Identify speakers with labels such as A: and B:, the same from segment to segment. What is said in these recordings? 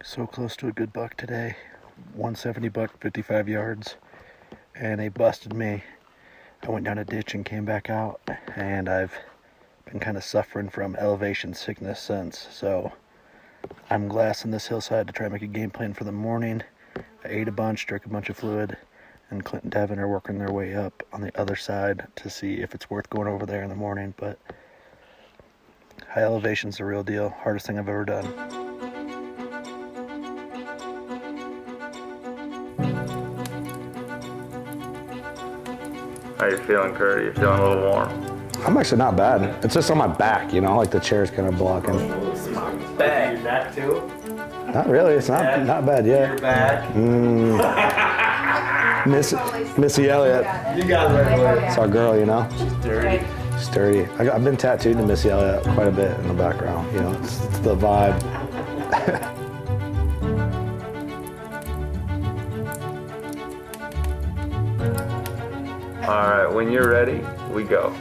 A: So close to a good buck today. 170 buck, 55 yards, and they busted me. I went down a ditch and came back out, and I've been kind of suffering from elevation sickness since. So I'm glassing this hillside to try and make a game plan for the morning. I ate a bunch, drank a bunch of fluid, and Clint and Devin are working their way up on the other side to see if it's worth going over there in the morning. But high elevation's the real deal. Hardest thing I've ever done.
B: How you feeling, Curt? You feeling a little warm?
C: I'm actually not bad. It's just on my back, like the chair's kind of blocking.
B: It's my back. Your back too?
C: Not really. It's not bad yet.
B: Your back?
C: Missy Elliott.
B: You got it right.
C: It's our girl,
B: Dirty.
C: Sturdy. I've been tattooed to Missy Elliott quite a bit in the background. It's the vibe.
B: All right, when you're ready, we go.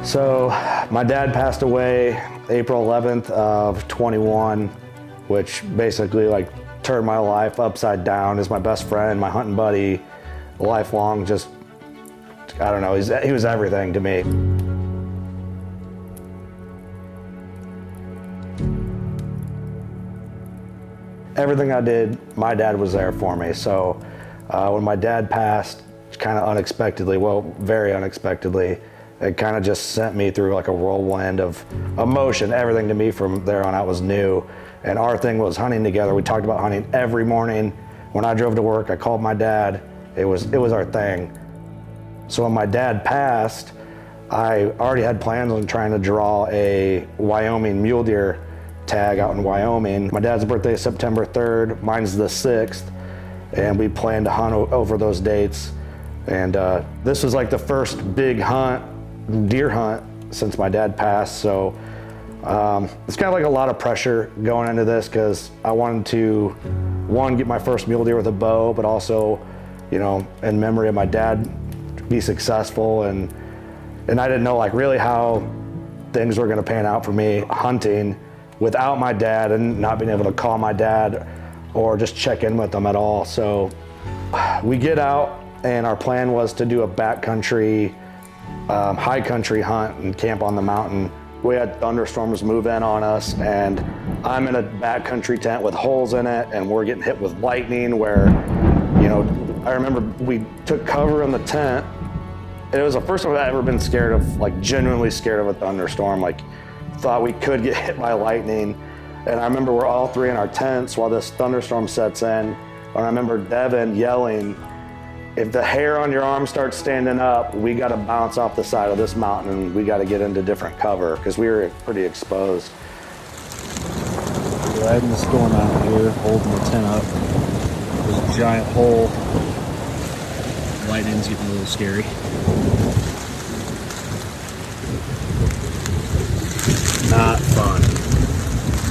C: So my dad passed away April 11th of 21, which basically turned my life upside down. He's my best friend, my hunting buddy, lifelong, just, I don't know, he was everything to me. Everything I did, my dad was there for me. So when my dad passed, kind of unexpectedly, very unexpectedly, it kind of just sent me through a whirlwind of emotion. Everything to me from there on out was new. And our thing was hunting together. We talked about hunting every morning. When I drove to work, I called my dad. It was our thing. So when my dad passed, I already had plans on trying to draw a Wyoming mule deer tag out in Wyoming. My dad's birthday is September 3rd, mine's the 6th, and we planned to hunt over those dates. And this was the first big deer hunt since my dad passed. So it's kind of a lot of pressure going into this because I wanted to, one, get my first mule deer with a bow, but also, in memory of my dad, be successful. And I didn't know really how things were going to pan out for me hunting without my dad and not being able to call my dad or just check in with him at all. So we get out, and our plan was to do a backcountry, high country hunt and camp on the mountain. We had thunderstorms move in on us, and I'm in a backcountry tent with holes in it, and we're getting hit with lightning where, I remember we took cover in the tent. It was the first time I've ever been scared of, genuinely scared of a thunderstorm, thought we could get hit by lightning. And I remember we're all three in our tents while this thunderstorm sets in. And I remember Devin yelling, "If the hair on your arm starts standing up, we got to bounce off the side of this mountain and we got to get into different cover," because we were pretty exposed.
A: Riding the storm out here, holding the tent up. There's a giant hole. Lightning's getting a little scary. Not fun.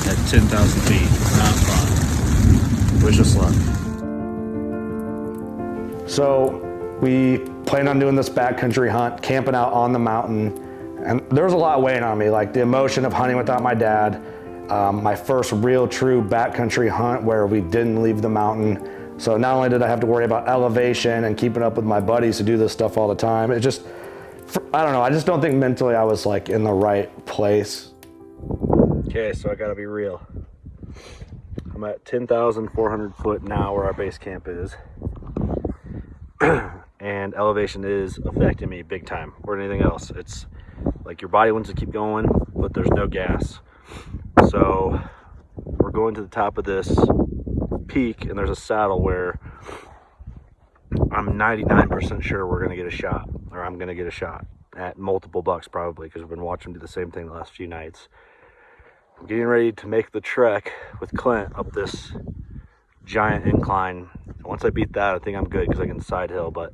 A: At 10,000 feet, not fun. Wish us luck.
C: So we planned on doing this backcountry hunt, camping out on the mountain. And there was a lot weighing on me, the emotion of hunting without my dad, my first real true backcountry hunt where we didn't leave the mountain. So not only did I have to worry about elevation and keeping up with my buddies who do this stuff all the time, it just, I don't know, I just don't think mentally I was in the right place. Okay, so I gotta be real. I'm at 10,400 foot now where our base camp is. And elevation is affecting me big time, more than anything else. It's your body wants to keep going, but there's no gas. So we're going to the top of this peak, and there's a saddle where I'm 99% sure we're gonna get a shot, or I'm gonna get a shot at multiple bucks probably, because we've been watching them do the same thing the last few nights. I'm getting ready to make the trek with Clint up this giant incline. Once I beat that, I think I'm good because I can side hill, but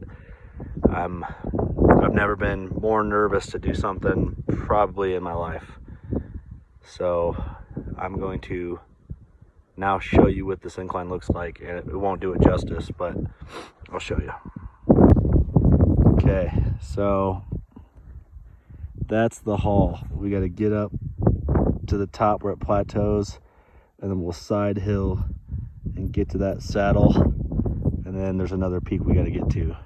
C: I've never been more nervous to do something probably in my life. So I'm going to now show you what this incline looks like, and it won't do it justice, but I'll show you. Okay, so that's the haul. We got to get up to the top where it plateaus.
A: and then we'll side hill and get to that saddle, and then there's another peak we got to get to.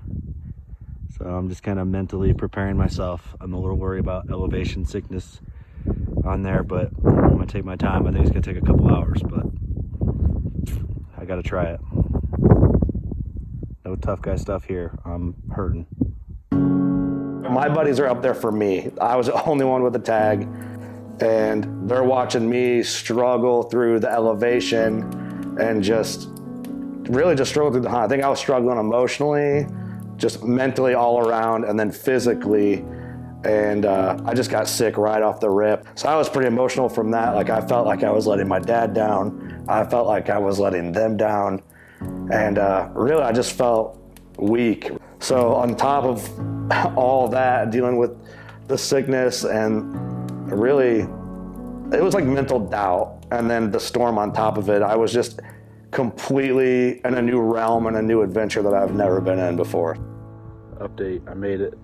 A: So I'm just kind of mentally preparing myself. I'm a little worried about elevation sickness on there, but I'm gonna take my time. I think it's gonna take a couple hours, but I gotta try it. No tough guy stuff here. I'm hurting.
C: My buddies are up there for me. I was the only one with a tag, and they're watching me struggle through the elevation and just struggle through the hunt. I think I was struggling emotionally, just mentally all around, and then physically. And I just got sick right off the rip. So I was pretty emotional from that. Like, I felt like I was letting my dad down. I felt like I was letting them down. And really, I just felt weak. So on top of all that, dealing with the sickness, and really, it was like mental doubt. And then the storm on top of it, I was just completely in a new realm and a new adventure that I've never been in before.
A: Update, I made it.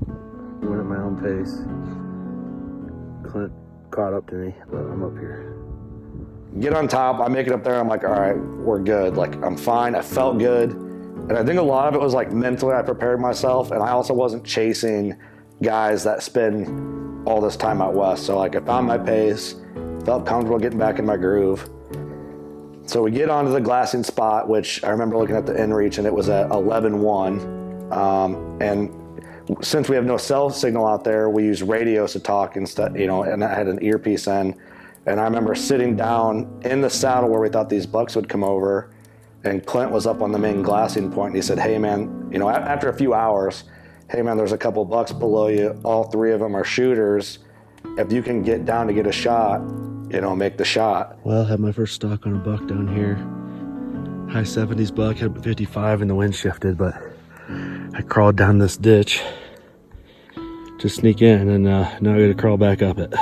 A: Went at my own pace. Clint caught up to me, but I'm up here.
C: Get on top, I make it up there, I'm like, all right, we're good. Like, I'm fine, I felt good. And I think a lot of it was like mentally I prepared myself, and I also wasn't chasing guys that spend all this time out west. So like, I found my pace, felt comfortable getting back in my groove. So we get onto the glassing spot, which I remember looking at the inReach, and it was at 11:1. And since we have no cell signal out there, we use radios to talk instead, and I had an earpiece in. And I remember sitting down in the saddle where we thought these bucks would come over, and Clint was up on the main glassing point, and he said, hey man, after a few hours, hey man, there's a couple bucks below you. All three of them are shooters. If you can get down to get a shot, make the shot.
A: Well, had my first stalk on a buck down here. High 70s buck, hit 55 and the wind shifted, but I crawled down this ditch to sneak in, and now I gotta crawl back up it.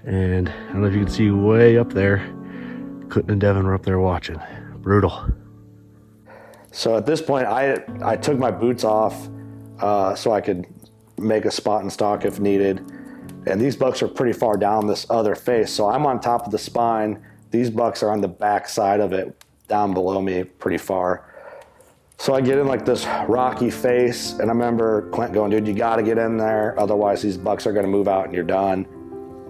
A: And I don't know if you can see way up there, Clinton and Devin were up there watching. Brutal.
C: So at this point, I took my boots off so I could make a spot and stalk if needed. And these bucks are pretty far down this other face. So I'm on top of the spine. These bucks are on the back side of it, down below me pretty far. So I get in like this rocky face, and I remember Clint going, dude, you gotta get in there, otherwise these bucks are gonna move out and you're done.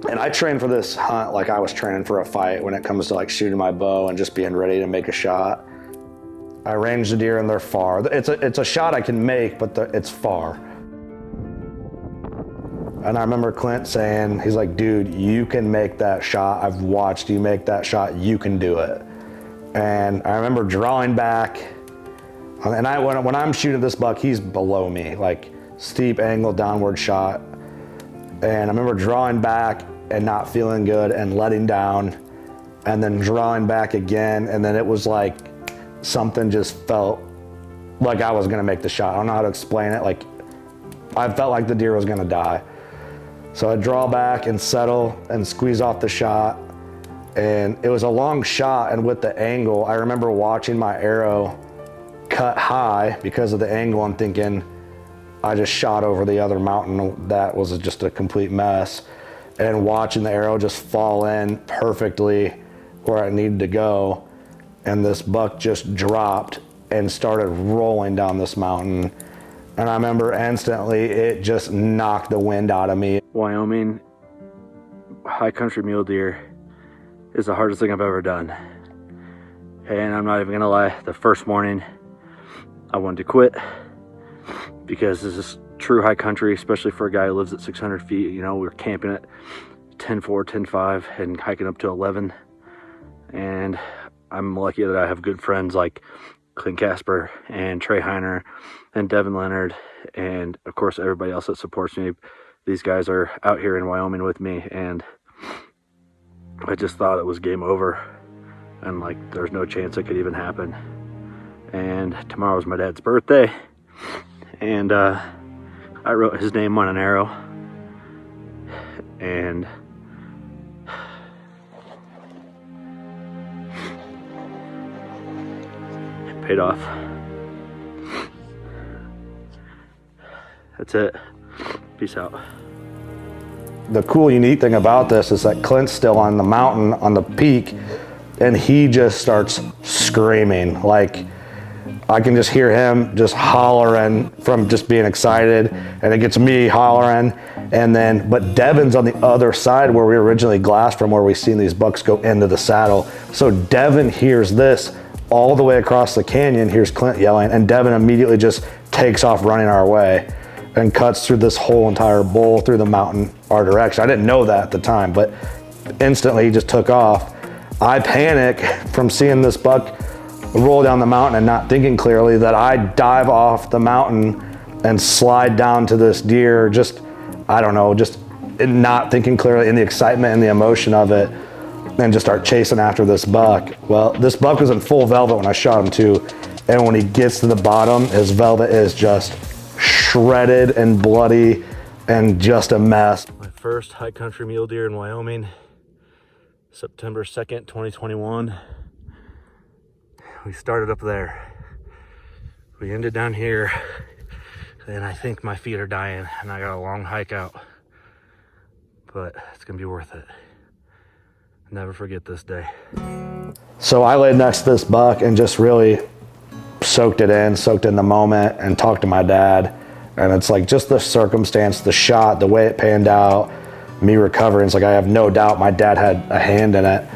C: And I trained for this hunt like I was training for a fight when it comes to like shooting my bow and just being ready to make a shot. I range the deer and they're far. It's a shot I can make, but it's far. And I remember Clint saying, he's like, dude, you can make that shot. I've watched you make that shot. You can do it. And I remember drawing back. And when I'm shooting this buck, he's below me, like steep angle downward shot. And I remember drawing back and not feeling good and letting down, and then drawing back again. And then it was like something just felt like I was gonna make the shot. I don't know how to explain it. Like, I felt like the deer was gonna die. So I draw back and settle and squeeze off the shot. And it was a long shot, and with the angle, I remember watching my arrow cut high because of the angle. I'm thinking, I just shot over the other mountain. That was just a complete mess. And watching the arrow just fall in perfectly where it needed to go. And this buck just dropped and started rolling down this mountain. And I remember instantly it just knocked the wind out of me.
A: Wyoming high country mule deer is the hardest thing I've ever done. And I'm not even gonna lie, the first morning I wanted to quit, because this is true high country, especially for a guy who lives at 600 feet. We were camping at 10.4, 10.5 and hiking up to 11. And I'm lucky that I have good friends like Clint Casper and Trey Heiner and Devin Leonard, and of course everybody else that supports me. These guys are out here in Wyoming with me, and I just thought it was game over, and like there's no chance it could even happen. And tomorrow's my dad's birthday, and I wrote his name on an arrow, and it paid off. That's it. Peace out.
C: The cool, unique thing about this is that Clint's still on the mountain, on the peak, and he just starts screaming. Like, I can just hear him just hollering from just being excited, and it gets me hollering. And then, but Devin's on the other side where we originally glassed from, where we seen these bucks go into the saddle. So Devin hears this all the way across the canyon, hears Clint yelling, and Devin immediately just takes off running our way and cuts through this whole entire bowl through the mountain our direction. I didn't know that at the time, but instantly he just took off. I panic from seeing this buck roll down the mountain and not thinking clearly, that I dive off the mountain and slide down to this deer, just, I don't know, just not thinking clearly in the excitement and the emotion of it, and just start chasing after this buck. Well, this buck was in full velvet when I shot him too, and when he gets to the bottom, his velvet is just shredded and bloody and just a mess. My first high country mule deer in Wyoming, September 2nd, 2021. We started up there. We ended down here, and I think my feet are dying, and I got a long hike out, but it's gonna be worth it. Never forget this day. So I laid next to this buck and just really soaked in the moment, and talked to my dad. And it's like, just the circumstance, the shot, the way it panned out, me recovering, it's like, I have no doubt my dad had a hand in it.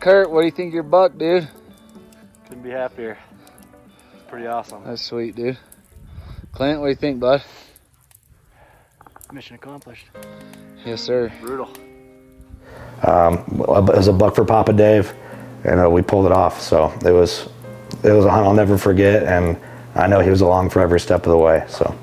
D: Curt, what do you think of your buck, dude?
C: Couldn't be happier. It's pretty awesome.
D: That's sweet, dude. Clint, what do you think, bud?
A: Mission accomplished.
D: Yes, sir.
A: Brutal.
C: It was a buck for Papa Dave, and we pulled it off. So it was a hunt I'll never forget, and I know he was along for every step of the way. So.